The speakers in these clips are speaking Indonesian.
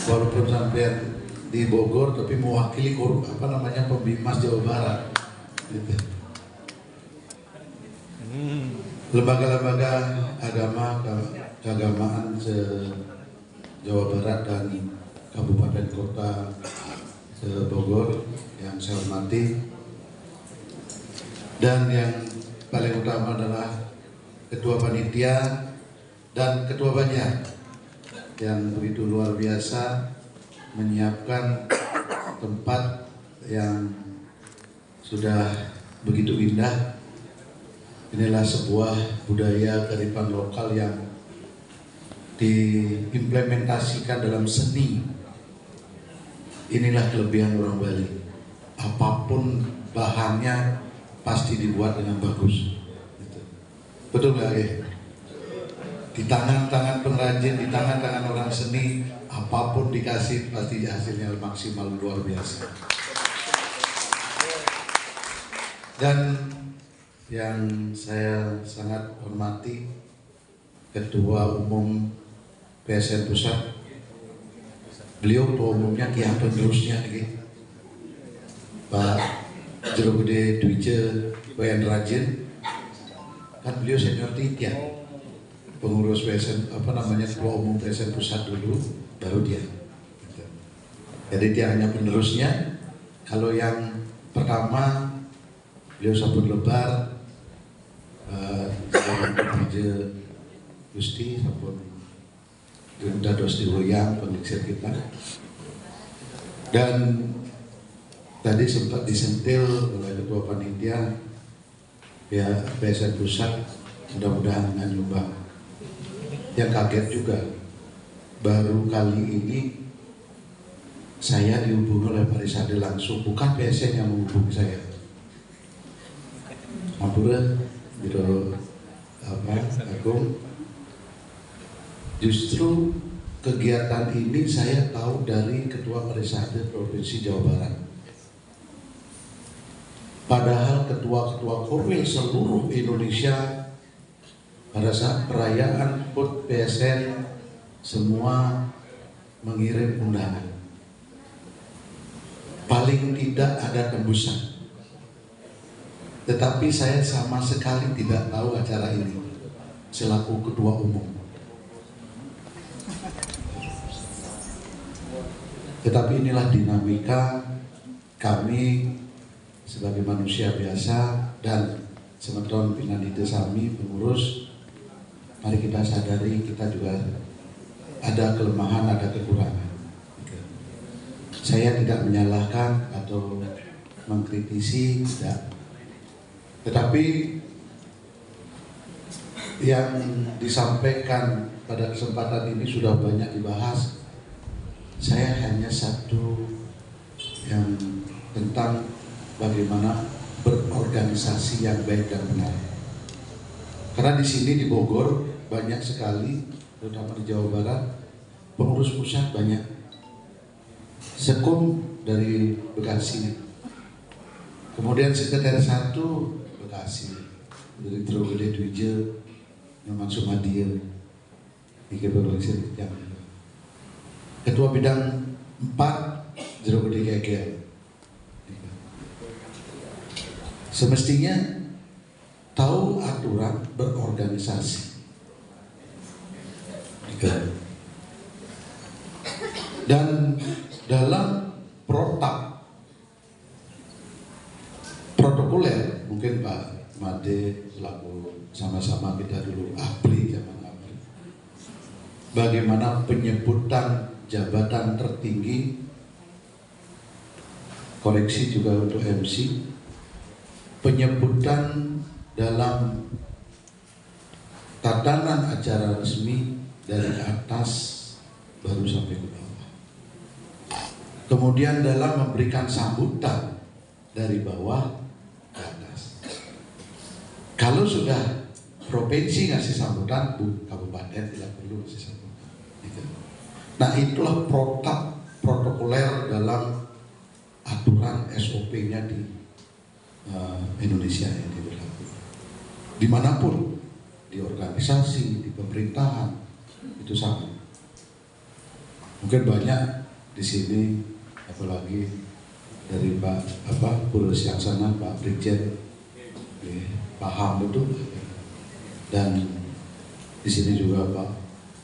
walaupun sampai di Bogor tapi mewakili Pembimas Jawa Barat gitu. Lembaga-lembaga agama keagamaan se-Jawa Barat dan kabupaten kota se-Bogor yang saya hormati, dan yang paling utama adalah Ketua Panitia dan Ketua Banjar yang begitu luar biasa menyiapkan tempat yang sudah begitu indah. Inilah sebuah budaya kearifan lokal yang diimplementasikan dalam seni. Inilah kelebihan orang Bali. Apapun bahannya pasti dibuat dengan bagus. Betul nggak ya? Di tangan-tangan pengrajin, di tangan-tangan orang seni, apapun dikasih pasti hasilnya maksimal luar biasa. Dan yang saya sangat hormati Ketua Umum PSN Pusat, beliau Ketua Umumnya kian penerusnya gitu. Pak Jero Gede Dwije Wayan Rajin, kan beliau senior tiga, pengurus PSN Ketua Umum PSN Pusat dulu, baru dia. Jadi dia hanya penerusnya. Kalau yang pertama beliau Sabun Lebar, Dwije Gusti Sabun Dados Dihoyang pengiksir kita, dan tadi sempat disentil oleh Ketua Panitia ya PSN Pusat, mudah-mudahan dengan nyumbang. Yang kaget juga, baru kali ini saya dihubungi oleh Pak Risade langsung, bukan PSN yang menghubungi saya. Ampura, Biro Agung. Justru kegiatan ini saya tahu dari Ketua Parisade Provinsi Jawa Barat. Padahal ketua-ketua Korwil seluruh Indonesia pada saat perayaan HUT PSN semua mengirim undangan. Paling tidak ada tembusan. Tetapi saya sama sekali tidak tahu acara ini selaku Ketua Umum. Tetapi inilah dinamika kami sebagai manusia biasa dan semeton Pinandite Sami pengurus. Mari kita sadari kita juga ada kelemahan, ada kekurangan. Saya tidak menyalahkan atau mengkritisi, tidak. Tetapi yang disampaikan pada kesempatan ini sudah banyak dibahas. Saya hanya satu yang tentang bagaimana berorganisasi yang baik dan benar. Karena di sini di Bogor banyak sekali, terutama di Jawa Barat, pengurus pusat banyak. Sekum dari Bekasi, kemudian sekretaris 1 Bekasi, dari Jero Gede Dwije, Nyoman Sumadir, yang Ketua Bidang 4 Jero Gede Geger. Semestinya tahu aturan berorganisasi. Dan dalam protokoler, mungkin Pak Made selaku sama-sama kita dulu APRI, zaman APRI, bagaimana penyebutan jabatan tertinggi, koreksi juga untuk MC, penyebutan dalam tatanan acara resmi dari atas baru sampai ke bawah. Kemudian dalam memberikan sambutan dari bawah ke atas. Kalau sudah provinsi ngasih sambutan, kabupaten tidak perlu ngasih sambutan. Gitu. Nah itulah protokoler dalam aturan SOP-nya di Indonesia yang berlaku. Dimanapun, di organisasi, di pemerintahan, itu sama. Mungkin banyak di sini, apalagi dari Pak Purus yang sana, Pak Brigjen, paham betul. Dan di sini juga Pak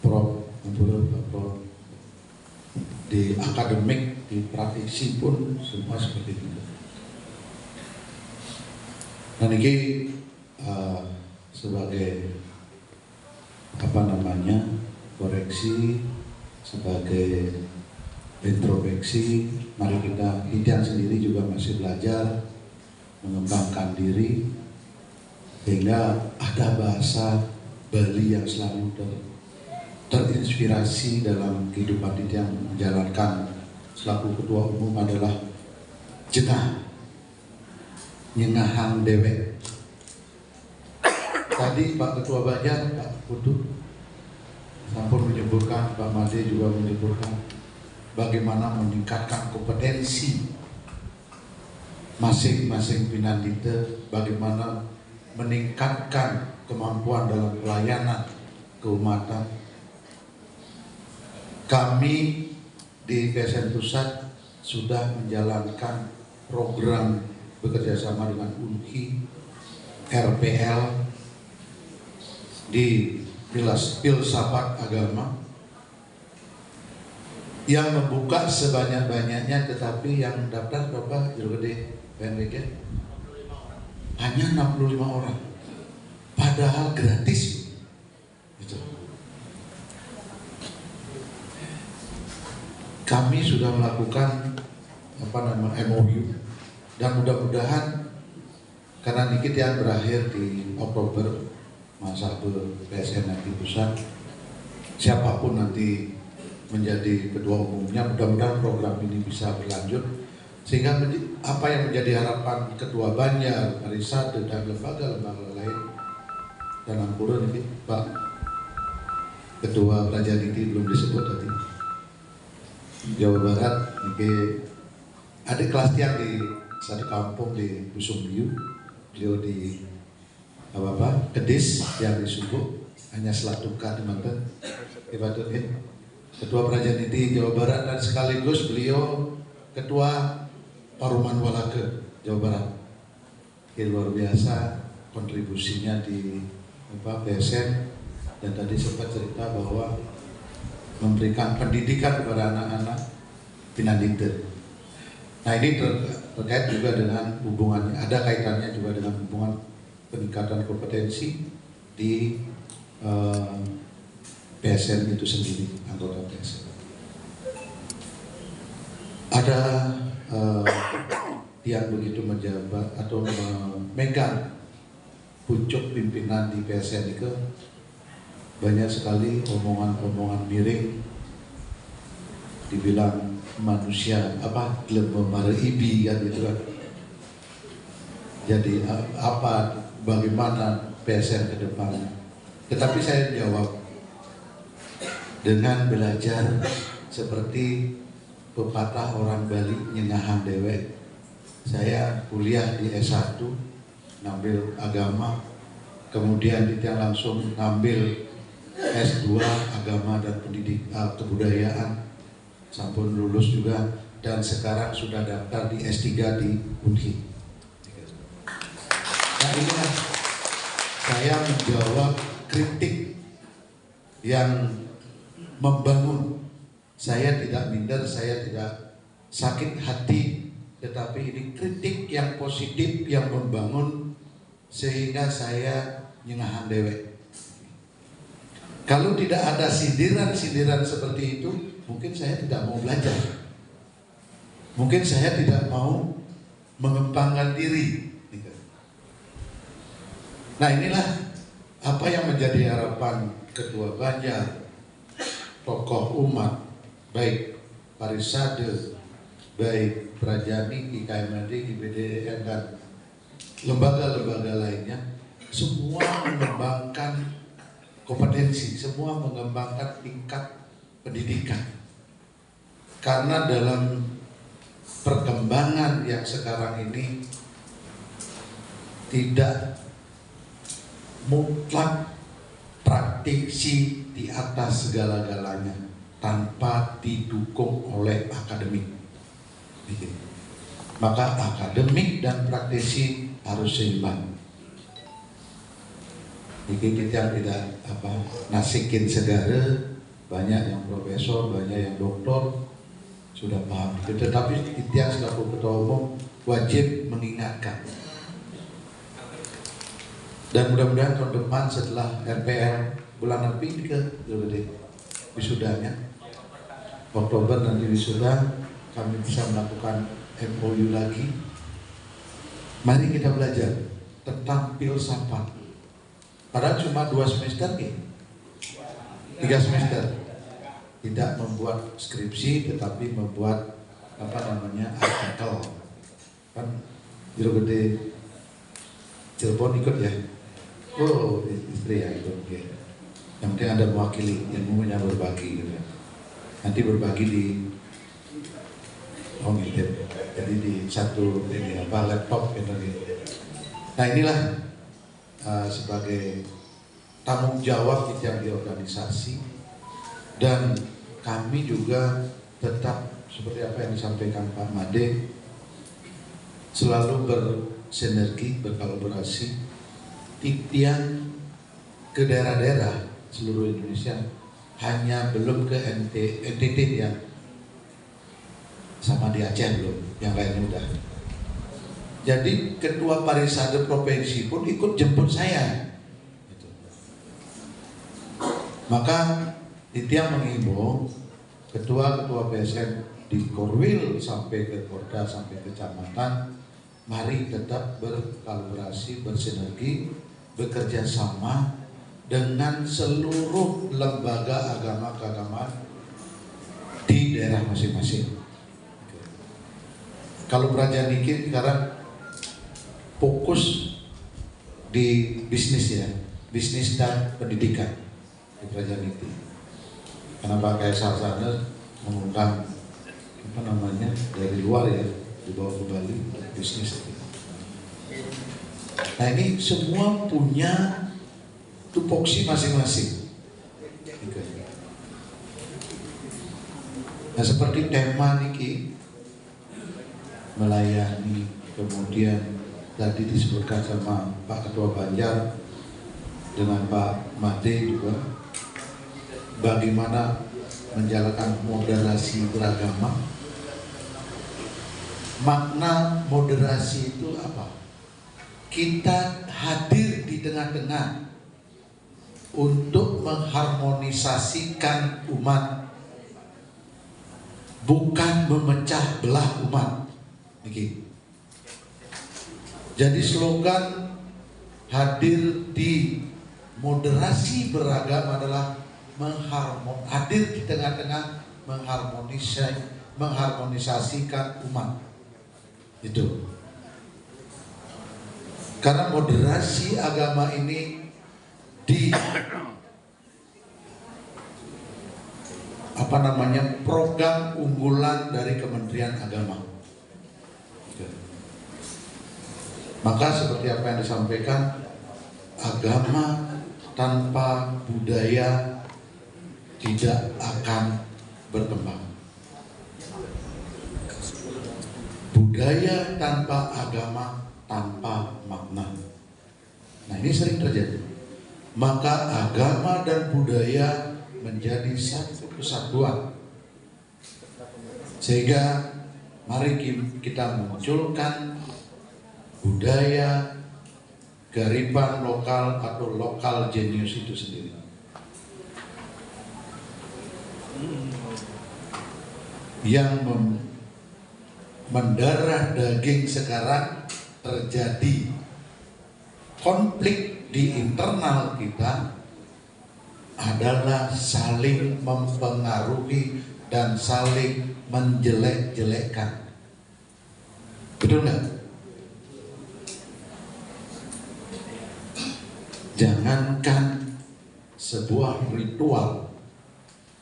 Prof, Pak Prof, di akademik, di praktisi pun semua seperti itu. Nah ini sebagai koreksi, sebagai introspeksi, mari kita sendiri juga masih belajar mengembangkan diri, sehingga ada bahasa Bali yang selalu terinspirasi dalam kehidupan yang menjalankan selaku ketua umum adalah jenah nyengahang dewek. Tadi Pak Ketua Banjar, Pak Putu sampun menyebutkan, Pak Made juga menyebutkan bagaimana meningkatkan kompetensi masing-masing pinandita, bagaimana meningkatkan kemampuan dalam pelayanan keumatan. Kami di PSN Pusat sudah menjalankan program bekerjasama dengan UNHI, RPL di filsafat agama yang membuka sebanyak-banyaknya, tetapi yang daftar berapa gede PNWG? Hanya 65 orang, padahal gratis. Gitu. Kami sudah melakukan MOU, dan mudah-mudahan karena dikit yang berakhir di Oktober masa PSN nanti pusat, siapapun nanti menjadi ketua umumnya, mudah-mudahan program ini bisa berlanjut sehingga apa yang menjadi harapan Ketua Banjar, Parisade dan lembaga-lembaga lain, dan ampura ini Pak Ketua Prajaniti belum disebut tadi, Jawa Barat ini ada kelas tiang di satu kampung di Busung Biu, beliau di Kedis yang di Subuh, hanya selatuka teman-teman Ketua Prajaniti Jawa Barat, dan sekaligus beliau Ketua Paruman Walake Jawa Barat. Luar biasa kontribusinya di PSN, dan tadi sempat cerita bahwa memberikan pendidikan kepada anak-anak pinandite. Nah ini terkait juga dengan hubungannya, ada kaitannya juga dengan hubungan peningkatan kompetensi di PSN itu sendiri, anggota PSN. Ada yang begitu menjabat atau memegang pucuk pimpinan di PSN itu, banyak sekali omongan-omongan miring, dibilang manusia memaribi kan gitu kan. Jadi bagaimana PSN ke depan? Tetapi saya jawab dengan belajar seperti pepatah orang Bali, nyengahang dewek. Saya kuliah di S1 ngambil agama, kemudian langsung ngambil S2 agama dan kebudayaan, sampun lulus juga, dan sekarang sudah daftar di S3 di UNHI. Nah inilah saya menjawab kritik yang membangun. Saya tidak minder, saya tidak sakit hati, tetapi ini kritik yang positif, yang membangun, sehingga saya nyengahan dewek. Kalau tidak ada sindiran-sindiran seperti itu, mungkin saya tidak mau belajar, mungkin saya tidak mau mengembangkan diri. Nah inilah apa yang menjadi harapan Ketua Banjar, tokoh umat, baik Parisade, baik Prajani, IKMAD, IBDN, dan lembaga-lembaga lainnya, semua mengembangkan kompetensi, semua mengembangkan tingkat pendidikan. Karena dalam perkembangan yang sekarang ini tidak mutlak praktisi di atas segala-galanya. tanpa didukung oleh akademik. Maka akademik dan praktisi harus seimbang. Kita yang tidak nasikin segala, banyak yang profesor, banyak yang doktor sudah paham. Tetapi kita selaku ketua umum wajib mengingatkan. Dan mudah-mudahan tahun depan setelah RPL bulan April ke wisudanya, Oktober nanti wisuda, kami bisa melakukan MOU lagi. Mari kita belajar tentang filsafat. Padahal cuma 2 semester nih, 3 semester. Tidak membuat skripsi, tetapi membuat artikel. Kan Jero Gede Cirebon ikut ya. Oh, istri ya ikut. Okay. Yang penting ada mewakili, yang umumnya berbagi gitu. Nanti berbagi di gitu. Jadi di satu laptop gitu. Nah inilah sebagai tanggung jawab kita di organisasi, dan kami juga tetap seperti apa yang disampaikan Pak Made, selalu bersinergi, berkolaborasi, titian ke daerah-daerah seluruh Indonesia, hanya belum ke NTT yang sama di Aceh belum, yang lainnya udah. Jadi ketua pariwisata provinsi pun ikut jemput saya. Gitu. Maka Titian menghimbau ketua-ketua PSN di Korwil sampai ke kota sampai ke kecamatan, mari tetap berkolaborasi, bersinergi, bekerja sama dengan seluruh lembaga agama keagamaan di daerah masing-masing. Kalau Praja Niki sekarang fokus di bisnis ya, bisnis dan pendidikan di Praja Niki. Karena Pak Kaisar sana mengundang dari luar ya, dibawa ke Bali untuk bisnis. Nah ini semua punya tupoksi masing-masing. Nah seperti tema Niki, melayani, kemudian tadi disebutkan sama Pak Ketua Banjar dengan Pak Made juga, bagaimana menjalankan moderasi beragama. Makna moderasi itu apa? Kita hadir di tengah-tengah untuk mengharmonisasikan umat, bukan memecah belah umat. Jadi slogan hadir di moderasi beragama adalah hadir di tengah-tengah, mengharmonisasikan umat. Itu. Karena moderasi agama ini program unggulan dari Kementerian Agama. Maka seperti apa yang disampaikan, agama tanpa budaya tidak akan berkembang. Budaya tanpa agama tanpa makna. Nah ini sering terjadi. Maka agama dan budaya menjadi satu kesatuan. Sehingga mari kita munculkan budaya kearifan lokal atau lokal genius itu sendiri. Yang mendarah daging sekarang terjadi konflik di internal kita adalah saling mempengaruhi dan saling menjelek-jelekkan. Betul nggak? Jangankan sebuah ritual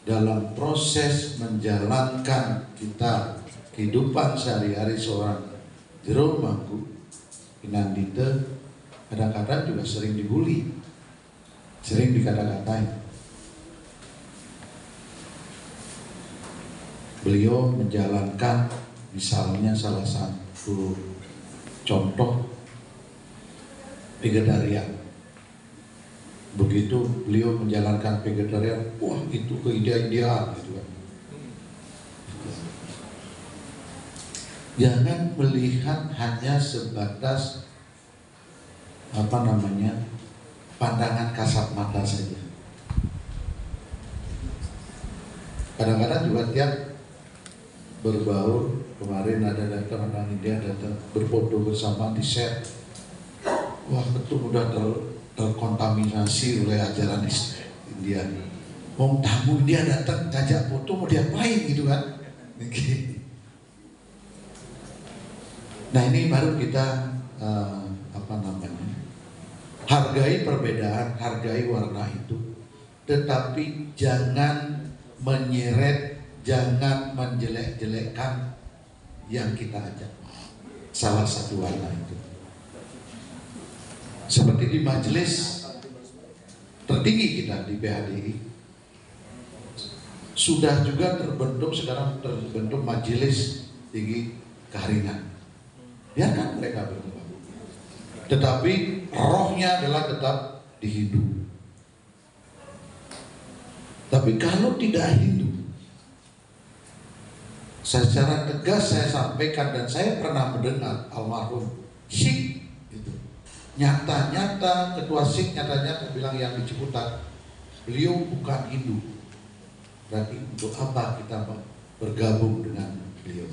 dalam proses menjalankan kita kehidupan sehari-hari seorang Jero Mangku Pinandita, kadang-kadang juga sering dibully, sering dikata-katain. beliau menjalankan misalnya salah satu contoh vegetarian. Begitu beliau menjalankan vegetarian, wah itu keindahan gitu kan. Jangan melihat hanya sebatas pandangan kasat mata saja. Kadang-kadang juga tiap berbaur, kemarin ada datang orang India datang berfoto bersama di share. Wah betul udah terkontaminasi oleh ajaran India. Wong tamu dia datang ngajak foto mau diapain gitu kan? Nah ini baru kita hargai perbedaan, hargai warna itu, tetapi jangan menyeret, jangan menjelek-jelekkan yang kita ajak. Salah satu warna itu. Seperti di majelis tertinggi kita di PHDI, sudah juga sekarang terbentuk majelis tinggi keharingan. Biarkan mereka berkembang, tetapi rohnya adalah tetap di Hindu. Tapi kalau tidak Hindu, secara tegas saya sampaikan, dan saya pernah mendengar almarhum Sikh itu nyata-nyata, ketua Sikh nyata-nyata bilang yang di Ciputat, beliau bukan Hindu. Berarti untuk apa kita bergabung dengan beliau?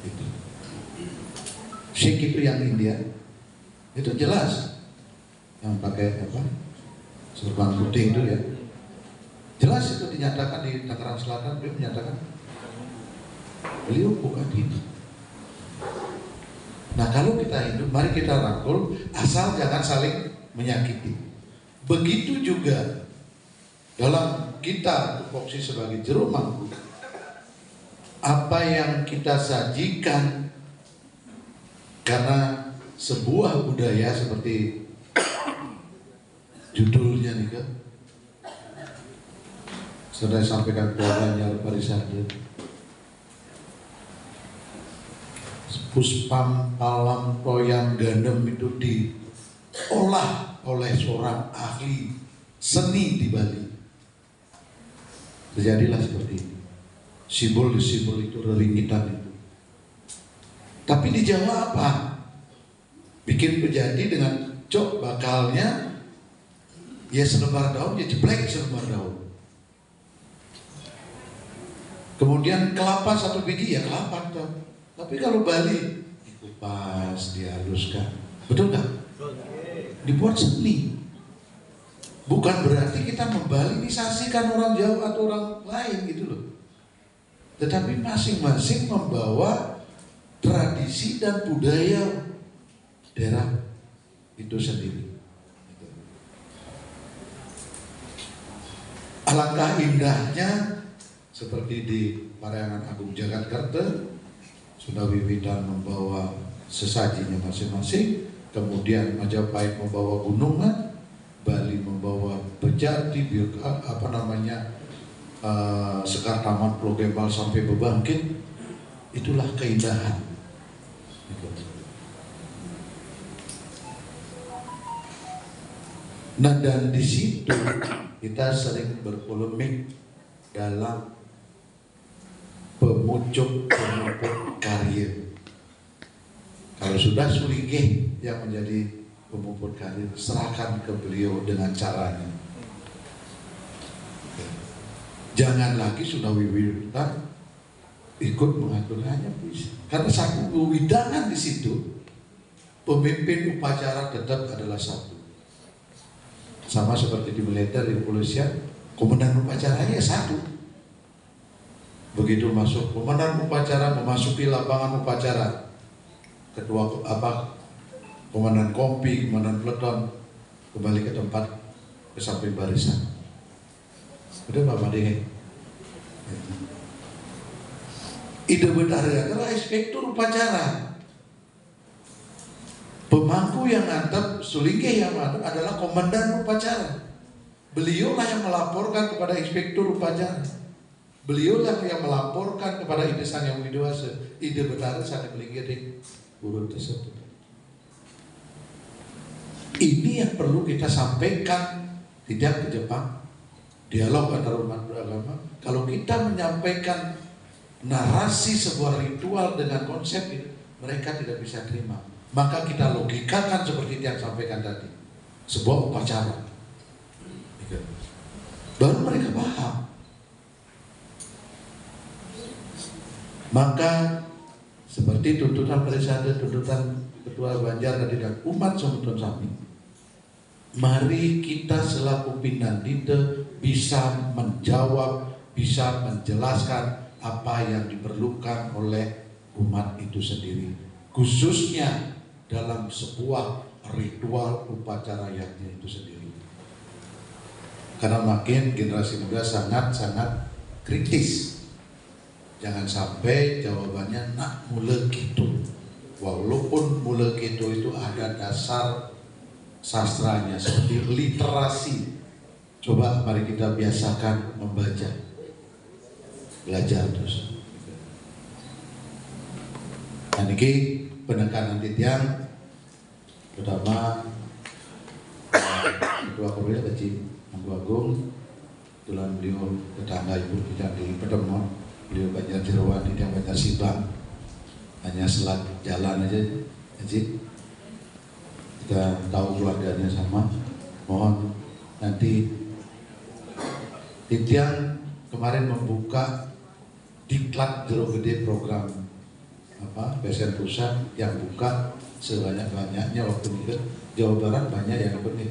Itu Sikh itu yang India, itu jelas yang pakai serban putih itu ya, jelas itu dinyatakan di Tangerang Selatan. Beliau menyatakan beliau bukan Hindu. Nah kalau kita Hindu, mari kita rangkul, asal jangan saling menyakiti. Begitu juga dalam kita tupoksi sebagai juru mangku, apa yang kita sajikan karena sebuah budaya seperti judulnya nih kan, sudah sampaikan keluarganya Parisade, puspam palam toyang gandem itu diolah oleh seorang ahli seni di Bali. Terjadilah seperti ini. Simbol-simbol itu, relingitan itu. Tapi di Jawa apa? Bikin pejadi dengan cok bakalnya, ya selembar daun, ya jeblek selembar daun. Kemudian kelapa satu biji, ya kelapa tuh. Tapi kalau Bali dikupas, dihaluskan, betul nggak? Dibuat seni. Bukan berarti kita membalinisasikan orang Jawa atau orang lain gitu loh. Tetapi masing-masing membawa tradisi dan budaya daerah itu sendiri. Alangkah indahnya seperti di Parayangan Agung Jakarta, sudah wiwitan membawa sesajinya masing-masing, kemudian Majapahit membawa gunungan, Bali membawa bejati, Sekar Taman Pulau Gempal sampai Bebangkit. Itulah keindahan. Nah dan di situ kita sering berpolemik dalam pemucuk karir. Kalau sudah Suligeh yang menjadi pemuput karir, serahkan ke beliau dengan caranya. Jangan lagi sudah wiwitan ikut mengatur, hanya bisa. Karena satu wewidangan di situ, pemimpin upacara tetap adalah satu. Sama seperti di militer, di kepolisian, komandan upacaranya satu. Begitu masuk komandan upacara, memasuki lapangan upacara, ketua komandan kompi, komandan peleton kembali ke tempat, ke samping barisan. Udah Bapak Dingin. Ide benar adalah inspektur upacara. Pemangku yang nganter, Suligeh yang nganter adalah komandan upacara. Beliaulah yang melaporkan kepada inspektur upacara. Beliaulah yang melaporkan kepada Ide Sang Yang Widiwasa, Ide Betara Sang Melinggiring urut tersebut. Ini yang perlu kita sampaikan, tidak ke Jepang. Dialog antar umat beragama. Kalau kita menyampaikan narasi sebuah ritual dengan konsep itu, mereka tidak bisa terima. Maka kita logikakan seperti yang sampaikan tadi, sebuah upacara. Baru mereka paham. Maka seperti tuntutan Presiden, tuntutan Ketua Banjar dan umat Somuton Sami, mari kita selaku Pinandite bisa menjawab, bisa menjelaskan apa yang diperlukan oleh umat itu sendiri, khususnya dalam sebuah ritual upacara yagna itu sendiri. Karena makin generasi muda sangat-sangat kritis. Jangan sampai jawabannya nak mule gitu. Walaupun mule gitu itu ada dasar sastranya seperti literasi. Coba mari kita biasakan membaca, belajar terus. Dan ini penekanan titian pertama Ketua Komite Kecil Anggu Agung, kebetulan beliau tetangga ibu kita di Pedemon. Beliau Banjar Jerawan, tidak Banjar Sibang, hanya selat jalan aja. Jadi kita tahu keluarganya sama. Mohon nanti Titian kemarin membuka diklat Jero Gede program BSN Pusat yang buka sebanyak-banyaknya waktu itu. Jawa Barat banyak yang ikut nih.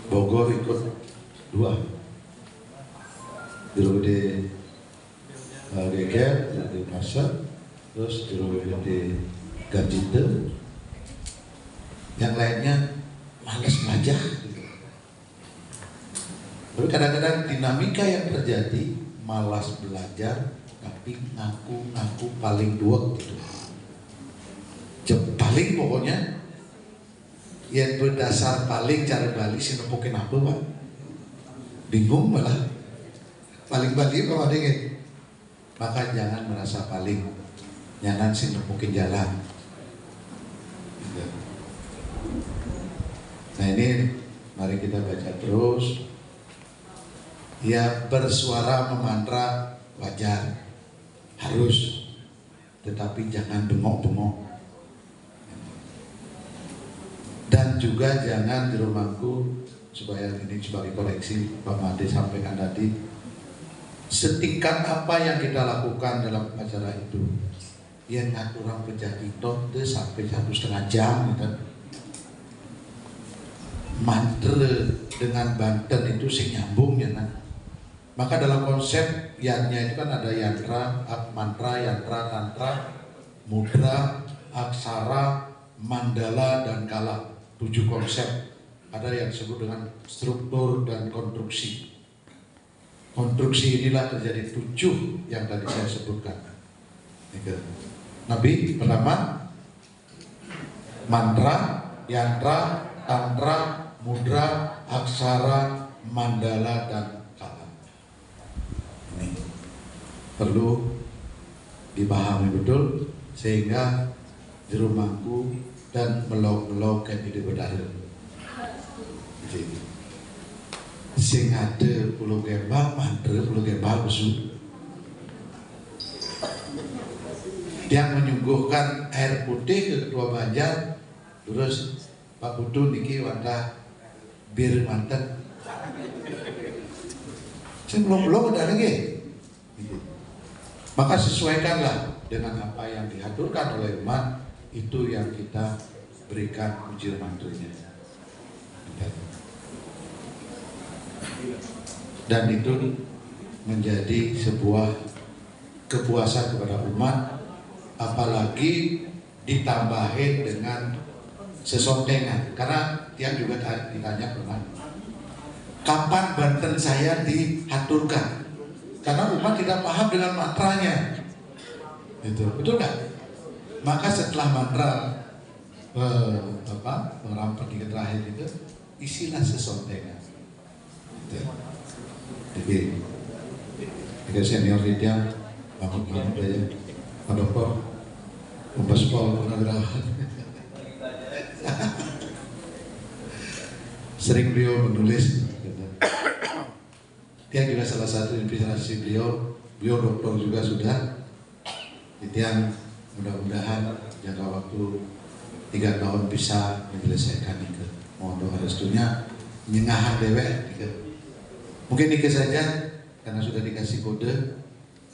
Bogor ikut 2. Jero Gede Geger, di Masa, terus di Garjite, yang lainnya malas belajar. Gitu. Tapi kadang-kadang dinamika yang terjadi malas belajar, tapi ngaku-ngaku paling dua gitu. Paling pokoknya yang berdasar paling cara balik sih nepokin apa pak? Bingung malah. Paling balik apa dingin? Maka jangan merasa paling, jangan sih mungkin jalan. Nah ini mari kita baca terus. Ya bersuara memantra wajar, harus, tetapi jangan bengok-bengok. Dan juga jangan di rumahku, supaya ini sebagai koleksi Pak Made sampaikan tadi. Setingkat apa yang kita lakukan dalam acara itu, yang orang penjadi itu sampai 1,5 jam gitu. Mantra dengan Banten itu sing nyambung ya kan. Maka dalam konsep yannya itu kan ada yantra, mantra, yantra, tantra, mudra, aksara, mandala, dan kala. 7 konsep. Ada yang disebut dengan struktur dan konstruksi. Konstruksi inilah terjadi 7 yang tadi saya sebutkan. Nabi pertama mantra, yantra, tantra, mudra, aksara, mandala, dan kala. Ini perlu dipahami betul sehingga jero mangku dan melok-melok ke Ide Betara. Sing ada Pulau Gembal, mantra Pulau Gembal besu. Yang menyuguhkan air putih ke Ketua Banjar, terus Pak Putu niki wadah bir manten. Saya belum ada lagi. Maka sesuaikanlah dengan apa yang diaturkan oleh umat, itu yang kita berikan ujian mantranya. Dan itu menjadi sebuah kepuasan kepada umat, apalagi ditambahin dengan sesontengan. Karena dia juga ditanya pernah, kapan Banten saya diaturkan? Karena umat tidak paham dengan mantranya, itu betul nggak? Maka setelah mantra orang pergi terakhir itu isilah sesontengan. Jadi Tiga senior Tiang, bangun aja, Pak Dokter, Kompes Pol Purnawirawan. Sering beliau menulis. Tiang juga salah satu inspirasi beliau. Beliau dokter juga sudah. Tiang mudah-mudahan jangka waktu 3 tahun bisa menyelesaikan itu. Mohon doa restunya nyengahan dewek. Mungkin itu saja karena sudah dikasih kode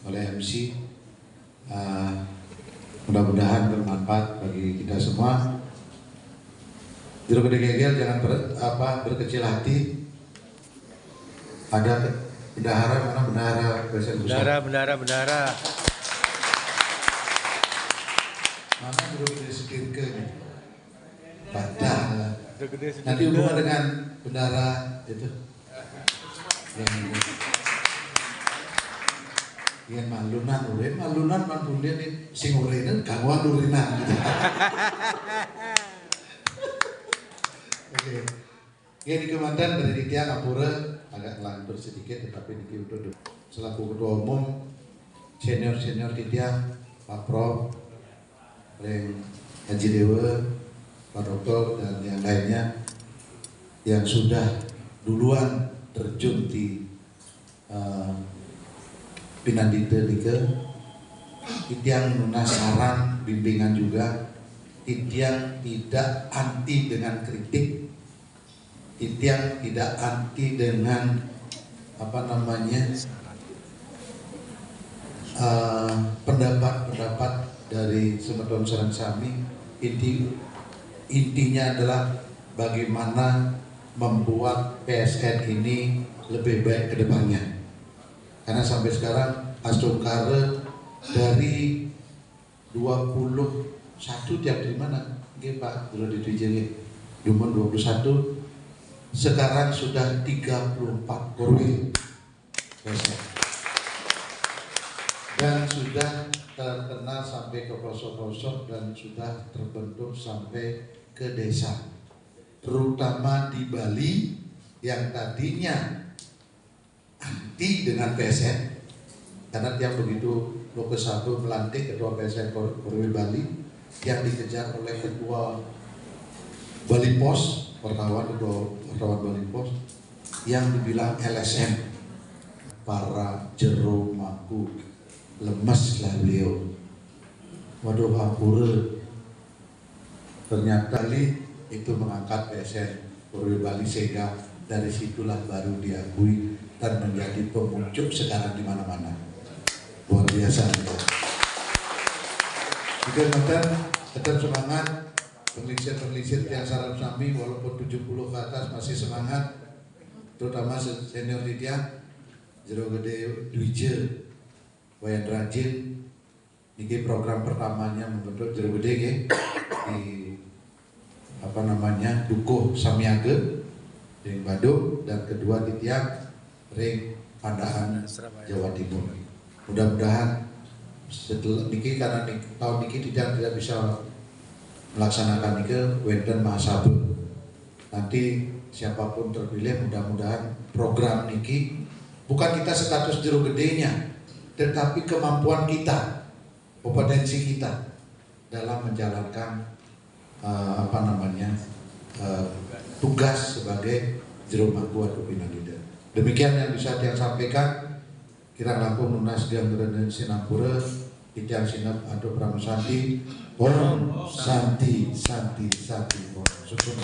oleh MC. Mudah-mudahan bermanfaat bagi kita semua. Jero Gede Gegel jangan berkecil hati. Ada bendahara, mana bendahara Presiden Pusat? Bendahara. Mana Jero Gede Sekirke? Padahal. Nanti hubungan dengan bendahara itu. Yang malunan mantulian ini sing urenan kawan urinan gitu. Oke. Ini komandan dari Tiang Ngapura agak ngelantur sedikit tetapi Niki udah selaku ketua umum senior Tiang Pak Prof, Haji Dewa, Pak Dokter dan yang lainnya yang sudah duluan terjun di Pinandite Tiang nunas saran bimbingan juga. Tiang tidak anti dengan kritik. Tiang tidak anti dengan pendapat dari Semeton Serang Sami. Intinya adalah bagaimana membuat PSN ini lebih baik ke depannya. Karena sampai sekarang Astungkare dari 21 tiap di mana? Oke Pak, dulu di Twijaya. Cuma 21 sekarang sudah 34 korwil PSN. Dan sudah terkenal sampai ke pelosok-pelosok dan sudah terbentuk sampai ke desa. Terutama di Bali yang tadinya anti dengan PSN karena Tiang begitu Lokes 1 melantik ketua PSN Korwil Bali yang dikejar oleh ketua Bali Pos ketua wartawan Bali Pos yang dibilang LSM para jero maku lemes lah beliau. Waduh hampura ternyata itu mengangkat PSN Korwil Bali sehingga dari situlah baru diakui dan menjadi pemuncuk sekarang di mana-mana. Luar biasa. Juga tetap semangat penelitian yang Salam Sami walaupun 70 ke atas masih semangat, terutama senior Tiang Jero Gede Dwije Wayan Rajin. Ini program pertamanya membentuk Jero Gede di Dukuh Samiage di Badung dan kedua di Tiang Ring Pandaan Jawa Timur. Mudah-mudahan setelah niki karena tahun niki tidak bisa melaksanakan niki wenten mahasabe. Nanti siapapun terpilih mudah-mudahan program niki bukan kita status Jero Gedenya, tetapi kemampuan kita, kompetensi kita dalam menjalankan tugas sebagai Jero Maku atau Pinandida. Demikian yang bisa Tiang sampaikan. Kita lampung nunas Ganggeran Sinapura, Tiang Sinap atau Pramusanti, Om Santi, Om Syukur.